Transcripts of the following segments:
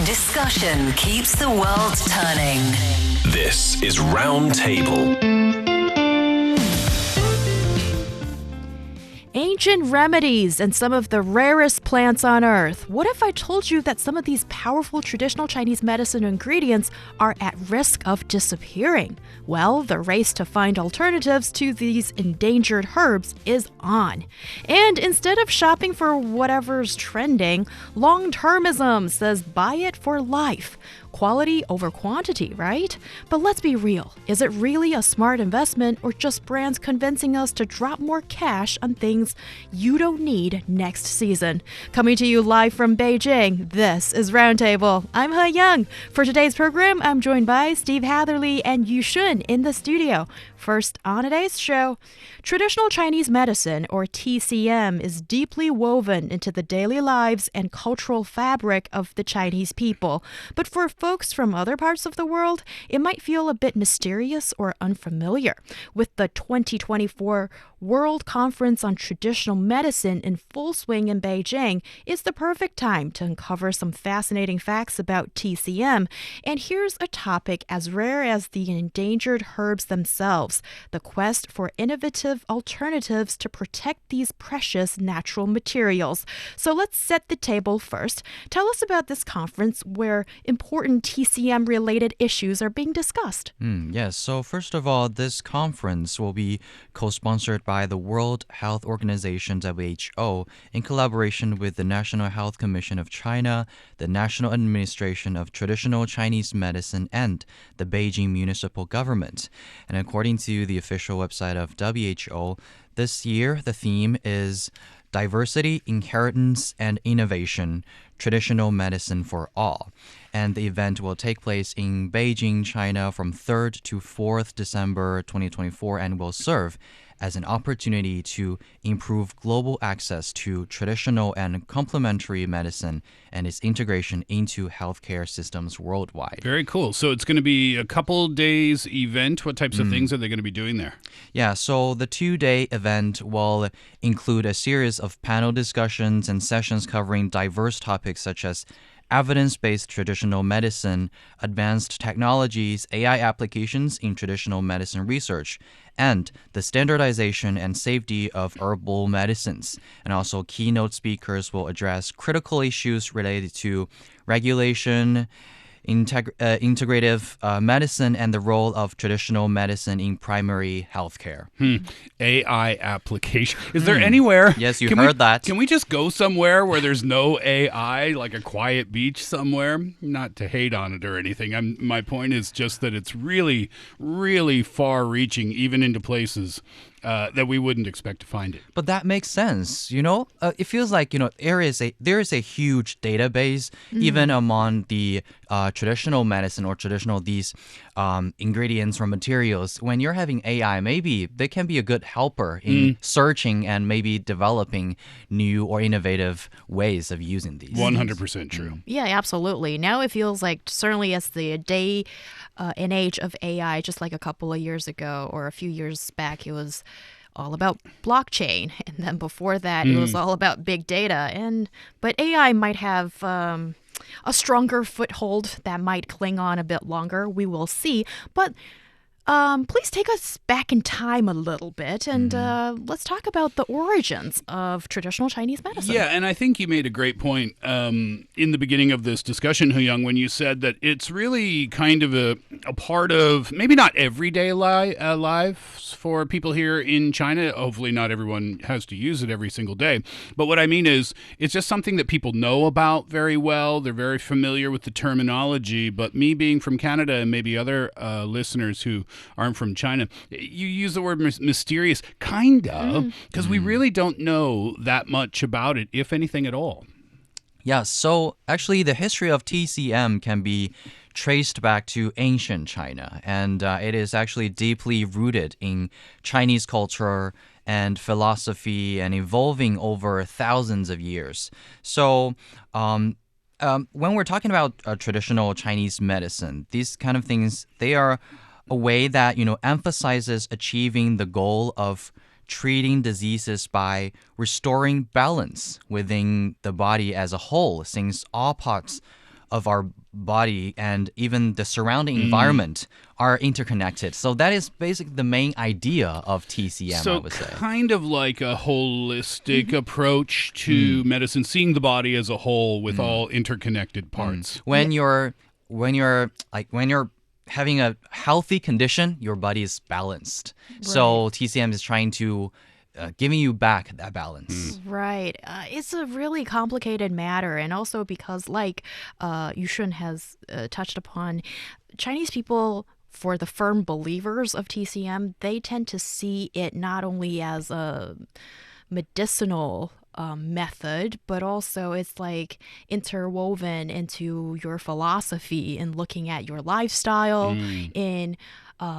Discussion keeps the world turning. This is Roundtable. Ancient remedies and some of the rarest plants on Earth. What if I told you that some of these powerful traditional Chinese medicine ingredients are at risk of disappearing? Well, the race to find alternatives to these endangered herbs is on. And instead of shopping for whatever's trending, long-termism says buy it for life. Quality over quantity, right? But let's be real. Is it really a smart investment or just brands convincing us to drop more cash on things you don't need next season? Coming to you live from Beijing, this is Roundtable. I'm Heyang. For today's program, I'm joined by Steve Hatherly and Yushun in the studio. First on today's show, traditional Chinese medicine, or TCM, is deeply woven into the daily lives and cultural fabric of the Chinese people. But for folks from other parts of the world, it might feel a bit mysterious or unfamiliar. With the 2024 World Conference on Traditional Medicine in full swing in Beijing, it's the perfect time to uncover some fascinating facts about TCM. And here's a topic as rare as the endangered herbs themselves: the quest for innovative alternatives to protect these precious natural materials. So let's set the table first. Tell us about this conference where important TCM-related issues are being discussed. Yes, so first of all, this conference will be co-sponsored by the World Health Organization, WHO, in collaboration with the National Health Commission of China, the National Administration of Traditional Chinese Medicine, and the Beijing municipal government. And according to the official website of WHO, this year the theme is Diversity, Inheritance, and Innovation, Traditional Medicine for All. And the event will take place in Beijing, China from 3rd to 4th December 2024 and will serve as an opportunity to improve global access to traditional and complementary medicine and its integration into healthcare systems worldwide. Very cool. So it's going to be a couple days event. What types of things are they going to be doing there? Yeah, so the 2-day event will include a series of panel discussions and sessions covering diverse topics such as evidence-based traditional medicine, advanced technologies, AI applications in traditional medicine research, and the standardization and safety of herbal medicines. And also, keynote speakers will address critical issues related to regulation, integrative medicine, and the role of traditional medicine in primary healthcare. AI application. Is there anywhere? Yes, you heard that. Can we just go somewhere where there's no AI, like a quiet beach somewhere? Not to hate on it or anything. My point is just that it's really, really far-reaching, even into places that we wouldn't expect to find it. But that makes sense, it feels like, there is a huge database even among the traditional medicine or traditional these ingredients or materials. When you're having AI, maybe they can be a good helper in searching and maybe developing new or innovative ways of using these. 100% true. Yeah, absolutely. Now it feels like, certainly as the day and age of AI, just like a couple of years ago or a few years back, it was all about blockchain, and then before that it was all about big data. But AI might have a stronger foothold that might cling on a bit longer. We will see. But please take us back in time a little bit and let's talk about the origins of traditional Chinese medicine. Yeah, and I think you made a great point in the beginning of this discussion, Heyang, when you said that it's really kind of a part of maybe not everyday lives for people here in China. Hopefully not everyone has to use it every single day. But what I mean is it's just something that people know about very well. They're very familiar with the terminology. But me being from Canada and maybe other listeners who aren't from China, you use the word mysterious, kind of, because we really don't know that much about it, if anything at all. Yeah, so actually the history of TCM can be traced back to ancient China, and it is actually deeply rooted in Chinese culture and philosophy and evolving over thousands of years. So when we're talking about traditional Chinese medicine, these kind of things, they are a way that, emphasizes achieving the goal of treating diseases by restoring balance within the body as a whole, since all parts of our body and even the surrounding environment are interconnected. So that is basically the main idea of TCM, I would say. So kind of like a holistic approach to medicine, seeing the body as a whole with all interconnected parts. When you're having a healthy condition, your body is balanced. So TCM is trying to giving you back that balance. Right. It's a really complicated matter. And also because, like Yushun has touched upon, Chinese people, for the firm believers of TCM, they tend to see it not only as a medicinal method, but also it's like interwoven into your philosophy in looking at your lifestyle, in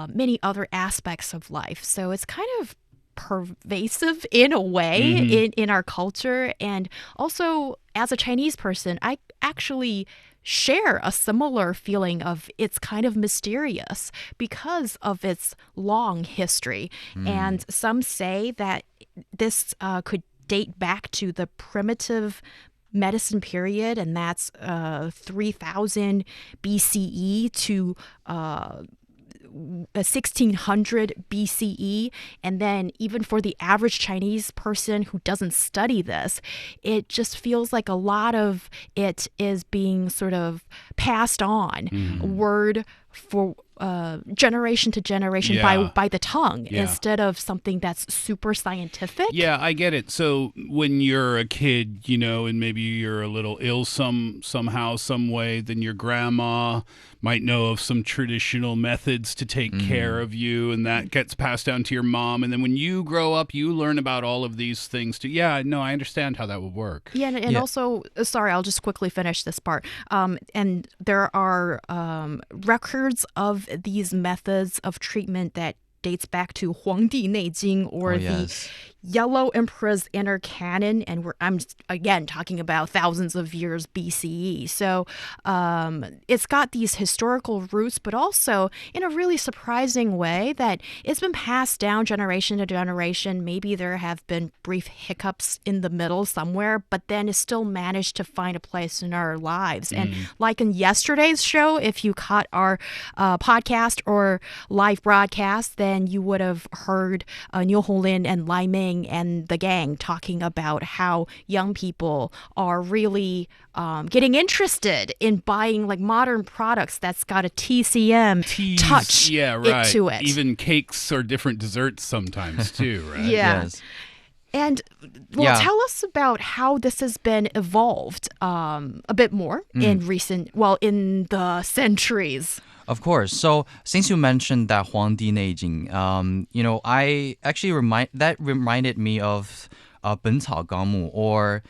many other aspects of life. So it's kind of pervasive in a way in our culture. And also, as a Chinese person, I actually share a similar feeling of it's kind of mysterious because of its long history. And some say that this could date back to the primitive medicine period, and that's 3000 BCE to 1600 BCE. And then even for the average Chinese person who doesn't study this, it just feels like a lot of it is being sort of passed on word for generation to generation by the tongue instead of something that's super scientific. Yeah, I get it. So when you're a kid, and maybe you're a little ill somehow, some way, then your grandma might know of some traditional methods to take care of you, and that gets passed down to your mom. And then when you grow up, you learn about all of these things too. Yeah, no, I understand how that would work. Yeah, and also, sorry, I'll just quickly finish this part. And there are records of these methods of treatment that dates back to 黄帝内经, or the Yellow Emperor's Inner Canon, and I'm again talking about thousands of years BCE. So it's got these historical roots, but also in a really surprising way that it's been passed down generation to generation. Maybe there have been brief hiccups in the middle somewhere, but then it still managed to find a place in our lives. And like in yesterday's show, if you caught our podcast or live broadcast, then you would have heard Niu Honglin and Lai Ming and the gang talking about how young people are really getting interested in buying like modern products that's got a TCM touch to it. Even cakes or different desserts sometimes too, right? Yes. And tell us about how this has been evolved a bit more in the centuries. Of course. So since you mentioned that 黄帝内经, I actually reminded me of 本草纲目, or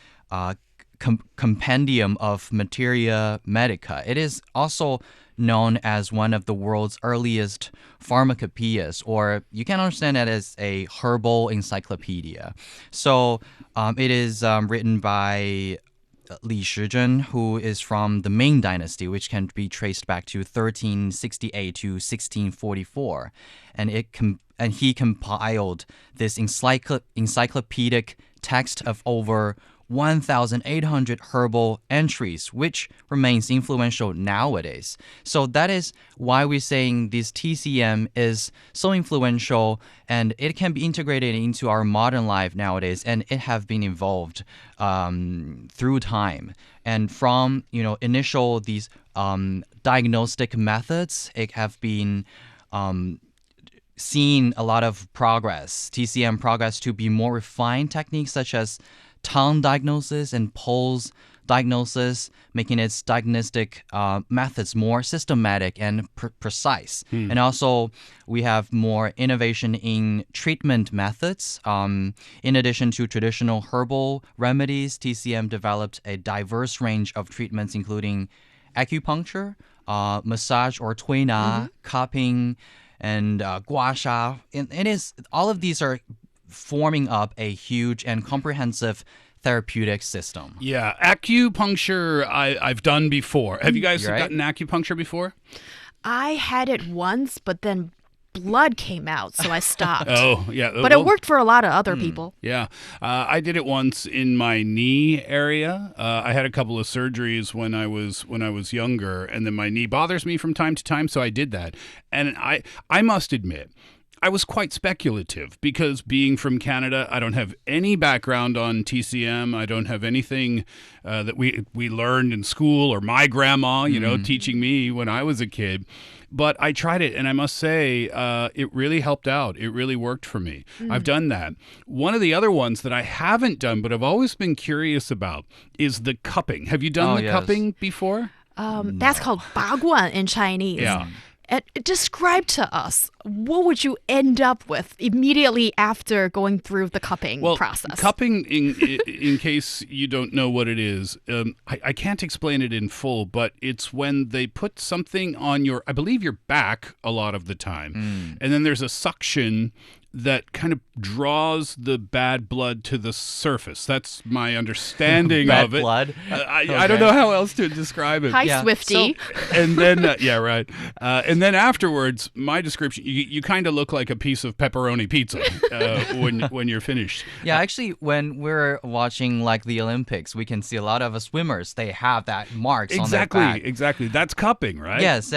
Compendium of Materia Medica. It is also known as one of the world's earliest pharmacopoeias, or you can understand it as a herbal encyclopedia. So it is written by Li Shizhen, who is from the Ming Dynasty, which can be traced back to 1368 to 1644, and he compiled this encyclopedic text of over 1,800 herbal entries, which remains influential nowadays. So that is why we're saying this TCM is so influential, and it can be integrated into our modern life nowadays, and it have been evolved through time. And from initial these diagnostic methods, it have been seen a lot of progress, TCM progress, to be more refined techniques such as tongue diagnosis and pulse diagnosis, making its diagnostic methods more systematic and precise. And also, we have more innovation in treatment methods. In addition to traditional herbal remedies, TCM developed a diverse range of treatments, including acupuncture, massage or 推拿, cupping, and gua sha. All of these are forming up a huge and comprehensive therapeutic system. Yeah, acupuncture I've done before. Have you guys gotten acupuncture before? I had it once, but then blood came out, so I stopped. Oh, yeah. But it worked for a lot of other people. Yeah. I did it once in my knee area. I had a couple of surgeries when I was younger, and then my knee bothers me from time to time, so I did that. And I must admit, I was quite speculative because being from Canada, I don't have any background on TCM. I don't have anything that we learned in school or my grandma, teaching me when I was a kid. But I tried it, and I must say it really helped out. It really worked for me. I've done that. One of the other ones that I haven't done but I've always been curious about is the cupping. Have you done the cupping before? That's called 拔罐 in Chinese. Yeah. Describe to us, what would you end up with immediately after going through the cupping process? Cupping, in case you don't know what it is, I can't explain it in full, but it's when they put something on I believe your back a lot of the time, and then there's a suction that kind of draws the bad blood to the surface. That's my understanding of it. Bad blood? I don't know how else to describe it. Hi, Swifty. And then, yeah, right. And then afterwards, my description, you kind of look like a piece of pepperoni pizza when you're finished. Yeah, actually, when we're watching like the Olympics, we can see a lot of swimmers. They have that marks on their back. Exactly. That's cupping, right? Yes.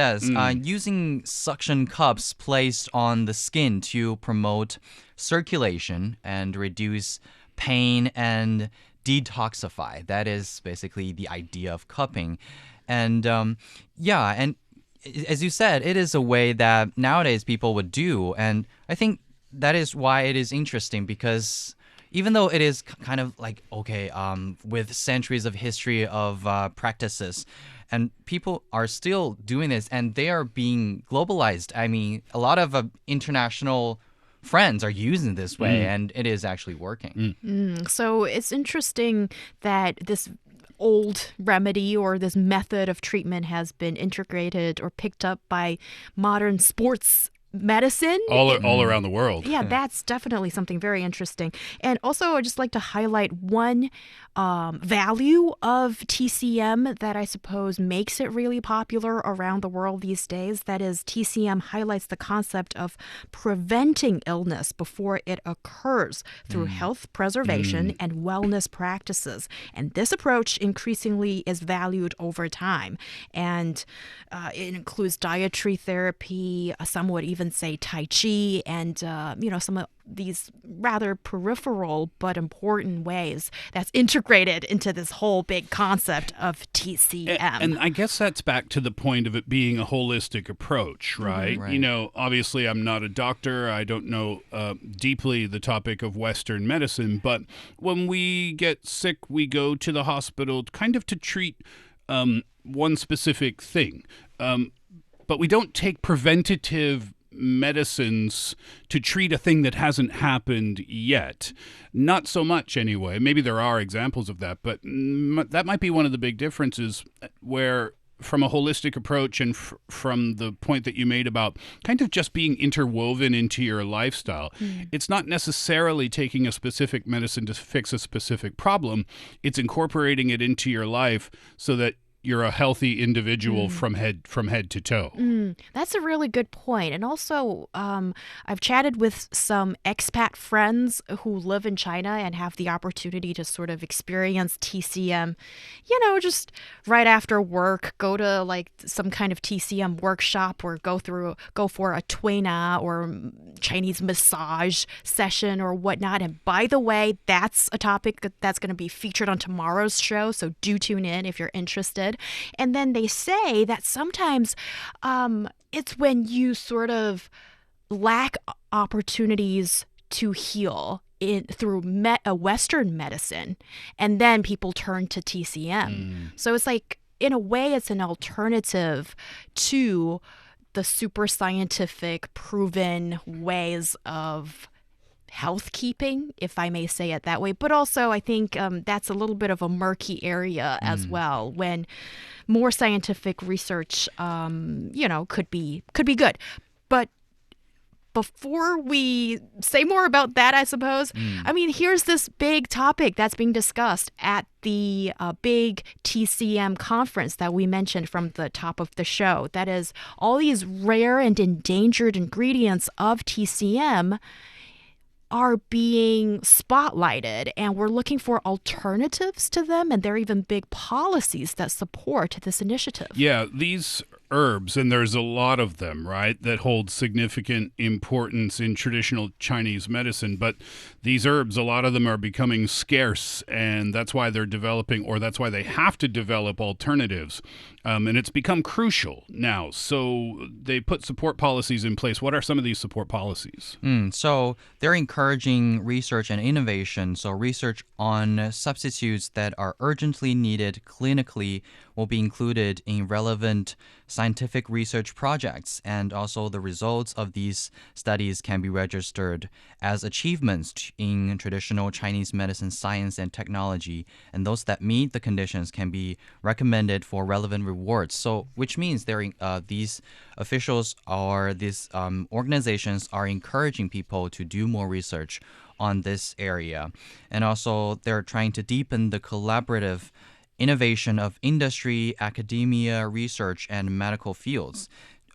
Using suction cups placed on the skin to promote circulation and reduce pain and detoxify. That is basically the idea of cupping. And and as you said, it is a way that nowadays people would do. And I think that is why it is interesting, because even though it is kind of like, with centuries of history of practices, and people are still doing this, and they are being globalized. I mean, a lot of international friends are using this way, and it is actually working. So it's interesting that this old remedy or this method of treatment has been integrated or picked up by modern sports medicine all around the world. Yeah, that's definitely something very interesting. And also, I'd just like to highlight one value of TCM that I suppose makes it really popular around the world these days. That is, TCM highlights the concept of preventing illness before it occurs through health preservation and wellness practices. And this approach increasingly is valued over time. And it includes dietary therapy, some would even say Tai Chi, and some of these rather peripheral but important ways that's integrated into this whole big concept of TCM. And I guess that's back to the point of it being a holistic approach, right? Right. Obviously I'm not a doctor. I don't know deeply the topic of Western medicine, but when we get sick, we go to the hospital kind of to treat one specific thing. But we don't take preventative medicines to treat a thing that hasn't happened yet. Not so much anyway. Maybe there are examples of that, but that might be one of the big differences where from a holistic approach and from the point that you made about kind of just being interwoven into your lifestyle. It's not necessarily taking a specific medicine to fix a specific problem. It's incorporating it into your life so that you're a healthy individual from head to toe. That's a really good point. And also, I've chatted with some expat friends who live in China and have the opportunity to sort of experience TCM, just right after work, go to like some kind of TCM workshop or go for a tuina or Chinese massage session or whatnot. And by the way, that's a topic that's going to be featured on tomorrow's show. So do tune in if you're interested. And then they say that sometimes it's when you sort of lack opportunities to heal through Western medicine, and then people turn to TCM. So it's like, in a way, it's an alternative to the super scientific, proven ways of health-keeping, if I may say it that way. But also, I think that's a little bit of a murky area as well, when more scientific research, could be good. But before we say more about that, I suppose, I mean, here's this big topic that's being discussed at the big TCM conference that we mentioned from the top of the show. That is, all these rare and endangered ingredients of TCM are being spotlighted, and we're looking for alternatives to them, and there are even big policies that support this initiative. Yeah, these herbs, and there's a lot of them, right, that hold significant importance in traditional Chinese medicine. But these herbs, a lot of them are becoming scarce, and that's why they're developing, or that's why they have to develop alternatives. And it's become crucial now. So they put support policies in place. What are some of these support policies? So they're encouraging research and innovation. So research on substitutes that are urgently needed clinically will be included in relevant scientific research projects, and also the results of these studies can be registered as achievements in traditional Chinese medicine science and technology, and those that meet the conditions can be recommended for relevant rewards. So, which means these officials or these organizations are encouraging people to do more research on this area, and also they're trying to deepen the collaborative innovation of industry, academia, research, and medical fields.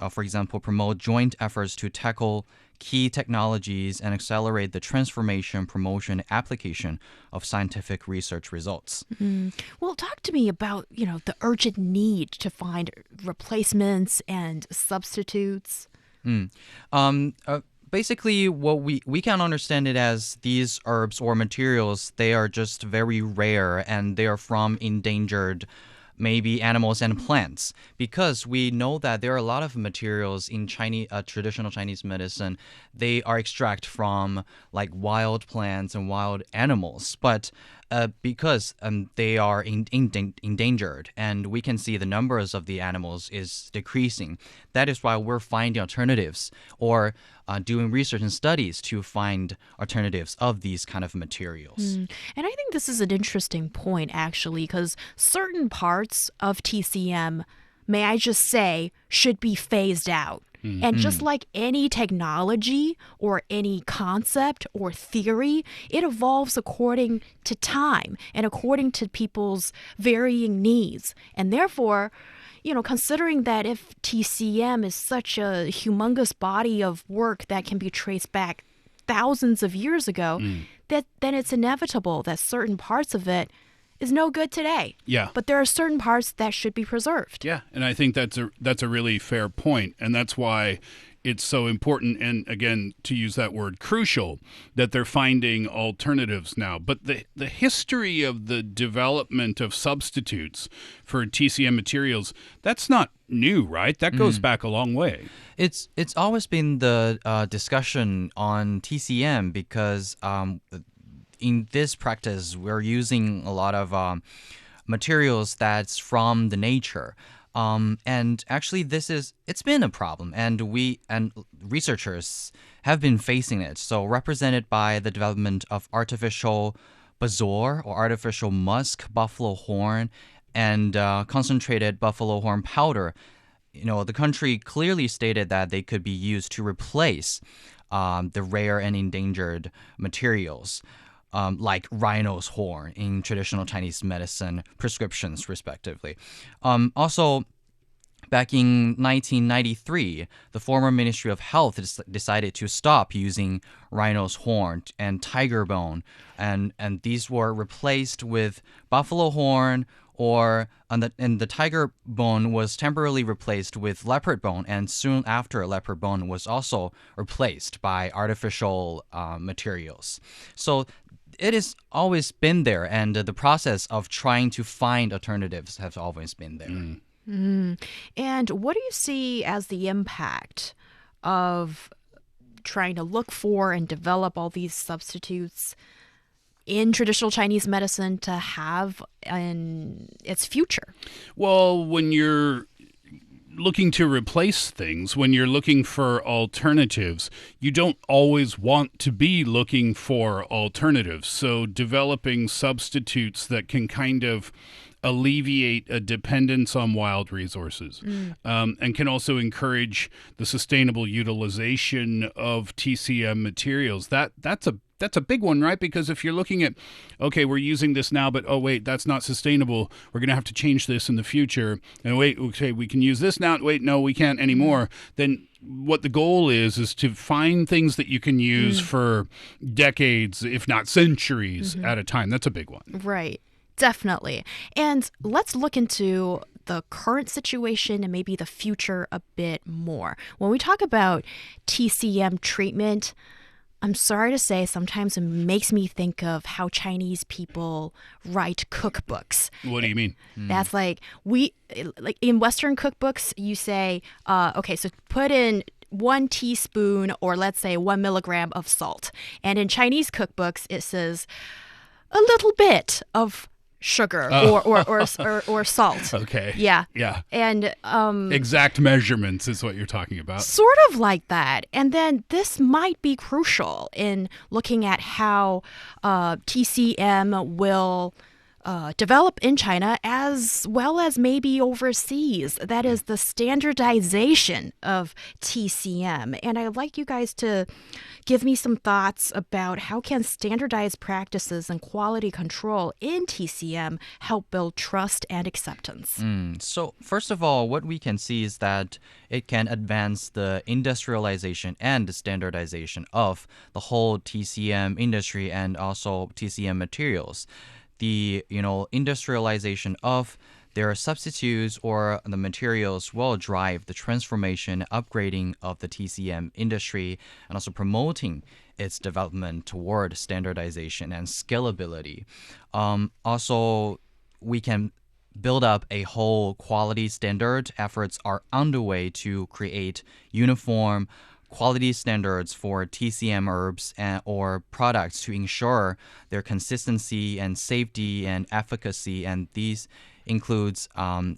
For example, promote joint efforts to tackle key technologies and accelerate the transformation, promotion, application of scientific research results. Well, talk to me about, the urgent need to find replacements and substitutes. Basically, what we can understand it as these herbs or materials, they are just very rare and they are from endangered maybe animals and plants, because we know that there are a lot of materials in traditional Chinese medicine. They are extract from like wild plants and wild animals, but because they are endangered, and we can see the numbers of the animals is decreasing. That is why we're finding alternatives or doing research and studies to find alternatives of these kind of materials. And I think this is an interesting point, actually, because certain parts of TCM, may I just say, should be phased out. And just like any technology or any concept or theory, it evolves according to time and according to people's varying needs. And therefore, considering that if TCM is such a humongous body of work that can be traced back thousands of years ago, then it's inevitable that certain parts of it is no good today. Yeah. But there are certain parts that should be preserved. Yeah, and I think that's a really fair point, and that's why it's so important, and again, to use that word, crucial, that they're finding alternatives now. But the history of the development of substitutes for TCM materials, that's not new, right? That goes back a long way. It's always been the discussion on TCM because in this practice, we're using a lot of materials that's from the nature. And actually, it's been a problem, and researchers have been facing it. So represented by the development of artificial bazoar or artificial musk, buffalo horn, and concentrated buffalo horn powder. The country clearly stated that they could be used to replace the rare and endangered materials. Like rhino's horn in traditional Chinese medicine prescriptions, respectively. Also, back in 1993, the former Ministry of Health decided to stop using rhino's horn and tiger bone, and these were replaced with buffalo horn, and the tiger bone was temporarily replaced with leopard bone, and soon after, leopard bone was also replaced by artificial materials. So it has always been there, and the process of trying to find alternatives has always been there. And what do you see as the impact of trying to look for and develop all these substitutes in traditional Chinese medicine to have in its future? Well, when you're looking to replace things, when you're looking for alternatives, you don't always want to be looking for alternatives. So developing substitutes that can kind of alleviate a dependence on wild resources, and can also encourage the sustainable utilization of TCM materials. That's a big one, right? Because if you're looking at, okay, we're using this now, but oh wait, that's not sustainable. We're going to have to change this in the future. And wait, okay, we can use this now. Wait, no, we can't anymore. Then what the goal is to find things that you can use for decades, if not centuries at a time. That's a big one. Right. Definitely. And let's look into the current situation and maybe the future a bit more. When we talk about TCM treatment, I'm sorry to say, sometimes it makes me think of how Chinese people write cookbooks. What do you mean? That's like in Western cookbooks, you say, okay, so put in 1 teaspoon or let's say 1 milligram of salt. And in Chinese cookbooks, it says a little bit of sugar or salt. Okay. Yeah. Yeah. And exact measurements is what you're talking about. Sort of like that. And then this might be crucial in looking at how TCM will develop in China as well as maybe overseas. That is the standardization of TCM. And I'd like you guys to give me some thoughts about how can standardized practices and quality control in TCM help build trust and acceptance. So first of all, what we can see is that it can advance the industrialization and the standardization of the whole TCM industry and also TCM materials. The industrialization of their substitutes or the materials will drive the transformation, upgrading of the TCM industry, and also promoting its development toward standardization and scalability. Also, we can build up a whole quality standard. Efforts are underway to create uniform quality standards for TCM herbs or products to ensure their consistency and safety and efficacy. And these includes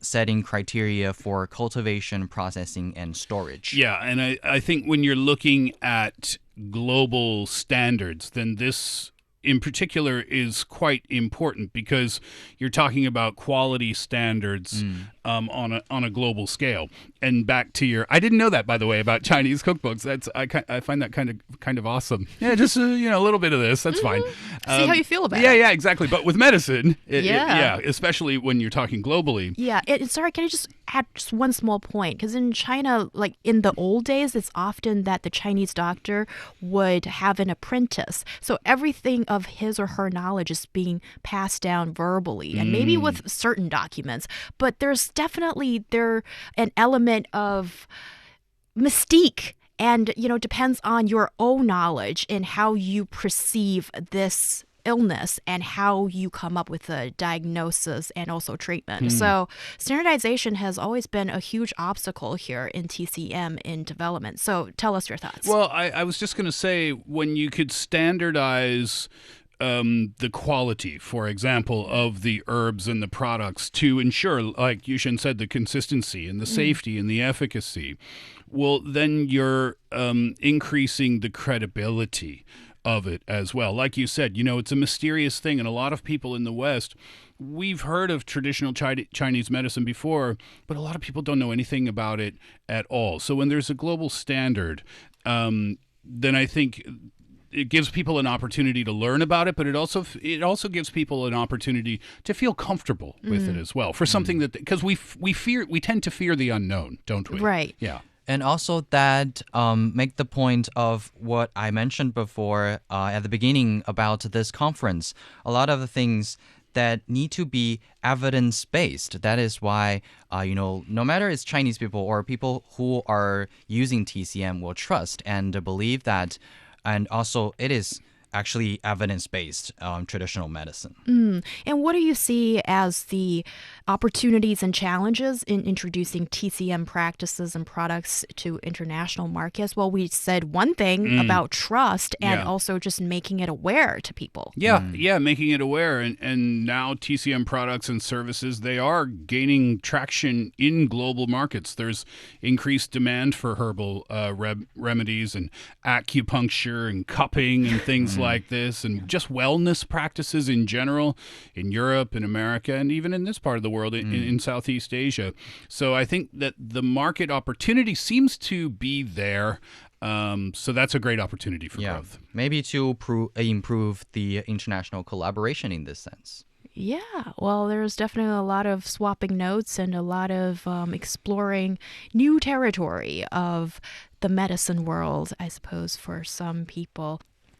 setting criteria for cultivation, processing, and storage. Yeah, and I think when you're looking at global standards, then this in particular is quite important because you're talking about quality standards on a global scale. And back to I didn't know that, by the way, about Chinese cookbooks. I find that kind of awesome. Yeah, just a little bit of this. That's fine. See how you feel about it. Yeah, exactly. But with medicine, especially when you're talking globally. Yeah, sorry, can I just add just one small point? Because in China, like in the old days, it's often that the Chinese doctor would have an apprentice. So everything of his or her knowledge is being passed down verbally and maybe with certain documents. But there's definitely an element of mystique and, depends on your own knowledge and how you perceive this illness and how you come up with a diagnosis and also treatment. So standardization has always been a huge obstacle here in TCM in development. So tell us your thoughts. Well, I was just going to say, when you could standardize the quality, for example, of the herbs and the products to ensure, like Yushun said, the consistency and the safety and the efficacy, well, then you're increasing the credibility of it as well. Like you said, it's a mysterious thing, and a lot of people in the West, we've heard of traditional Chinese medicine before, but a lot of people don't know anything about it at all. So when there's a global standard, then I think it gives people an opportunity to learn about it, but it also gives people an opportunity to feel comfortable with it as well. For something that, because we tend to fear the unknown, don't we? Right. Yeah. And also that make the point of what I mentioned before at the beginning about this conference. A lot of the things that need to be evidence-based. That is why, no matter it's Chinese people or people who are using TCM will trust and believe that. And also it is actually evidence-based traditional medicine. And what do you see as the opportunities and challenges in introducing TCM practices and products to international markets? Well, we said one thing about trust and also just making it aware to people. Yeah, making it aware. And now TCM products and services, they are gaining traction in global markets. There's increased demand for herbal remedies and acupuncture and cupping and things like this, and just wellness practices in general in Europe and America, and even in this part of the world in Southeast Asia. So I think that the market opportunity seems to be there. So that's a great opportunity for growth. Maybe to improve the international collaboration in this sense. Yeah, well, there's definitely a lot of swapping notes and a lot of exploring new territory of the medicine world, I suppose, for some people.